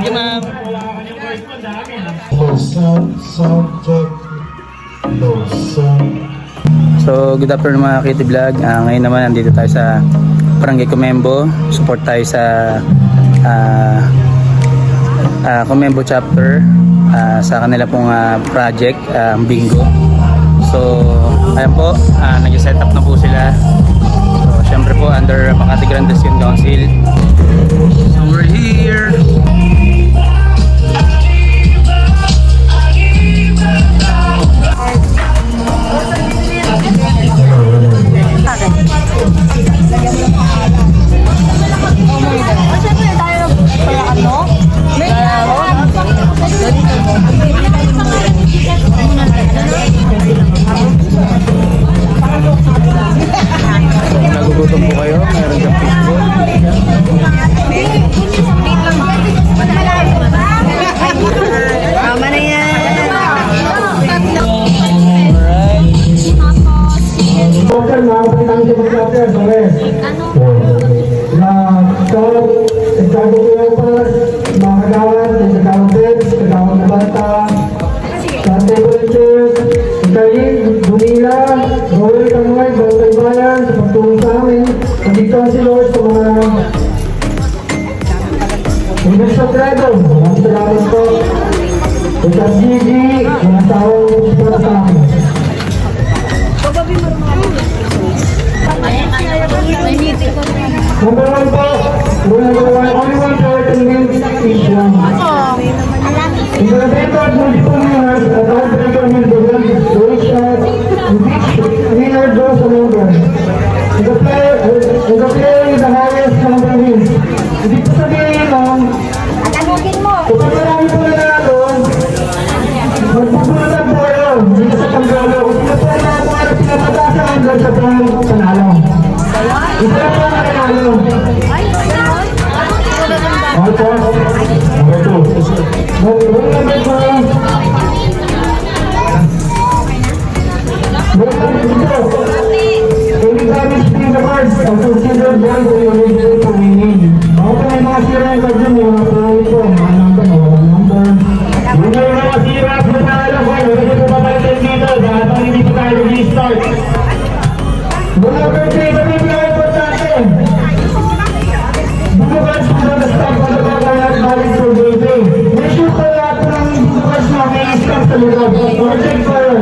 Thank you, ma'am. So, good afternoon mga Kitty Vlog. Ngayon naman nandito tayo sa Barangay Comembo. Support tayo sa Comembo chapter sa kanila pong project, bingo. So, ayan po, nag-set up na po sila. So, syempre po under Makati Grand Discount Council. So, we're here. Nagugutom po kayo? Meron kang fishball? Tama na yan. Total mga kapitang si Mag-Doctor, Torres. Na ikaw, nagsago ko yung paras, mga kagawad, nagkakawad, kagawad na bata, Sunday volunteers, Ikayin, Bunila, Roel Kamoy, Bawal Bayan, sa pagtulong sa amin, nandito ang silor sa mga Universitado, maraming salamat po. Ito Gigi, mga taong para sa akin. Number one po, only one power to win each one. In the event of multiple winners, a tiebreaker will be held to each shot, and each winner draws a number. If the player with the highest number wins. Hindi po sabihin lang, kapag marami po na natin, magpupunan po kayo, hindi sa panggalo. Kung sino po ang mga po na pinapatasan hanggang sa pang panalo. Ito po ang panalo. Ito, number 2. Number 2. Any damage to the cards are considered one to your original for winning. Ako po may mga sira yung cards yun, yung mga pangit po, mga number, mga number. Yung mga sira po na alam ko, hindi po papalitan dito, dahil pang hindi po tayo restart. Number 3, kami pinaka-importante. Bukas po na na-stop ko na kaya at balik for dating. Make sure po lahat po ng bukas na may stop sa likod. Project po yun.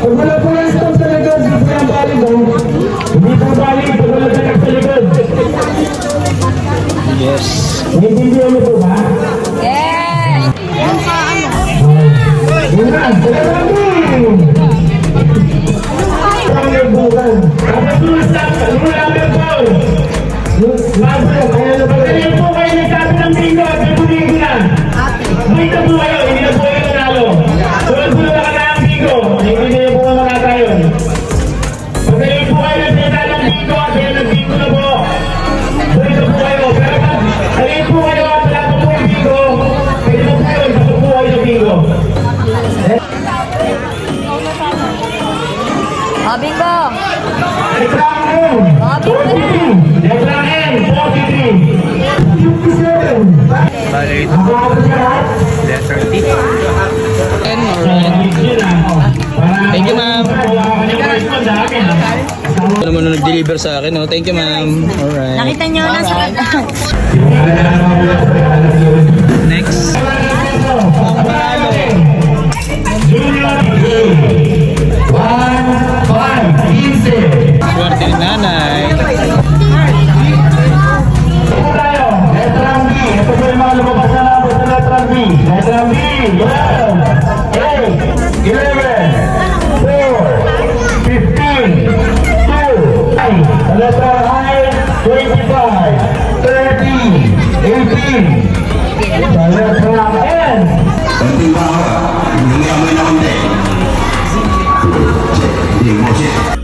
Pag wala po lang stop sa likod, hindi po yung balik o. Hindi po balik, pag wala sa likod. Yes. Naiintindihan niyo po ba? Yes! Yan sa ano? Yun na, talagang din! Ang bukan. Tapos stop, wala ka po. Maso, kaya na ba? Kaya po kayo nagsabi ng bingo at may buligo na. Buwita po kayo, hindi na po kayo nanalo. Tulad po na ka ng bingo, hindi na po mga tayo. Pagkayo po kayo nagsabi ng bingo at may nag-bingo na po. Buwita po kayo. Pero kaya po kayo at wala po po yung bingo, pwede po kayo, tapos po kayo ng bingo. O, bingo! Letra M, 43. Letra M, 43. 57. Balik. Letter T. Thank you, ma'am. Ito naman na nag-deliver sa akin. Oh. Thank you, ma'am. Alright. Nakita nyo na sa Next. Swerte ni nanay. Letra B. Ito po yung mga lumabas na number sa letra B. Letra B. Yan. 8, 11, 4, 15, 2, 9. Sa letra I, 25, 30, 18. Sa letra N. Penting banget, ini yang menang deh. Jadi,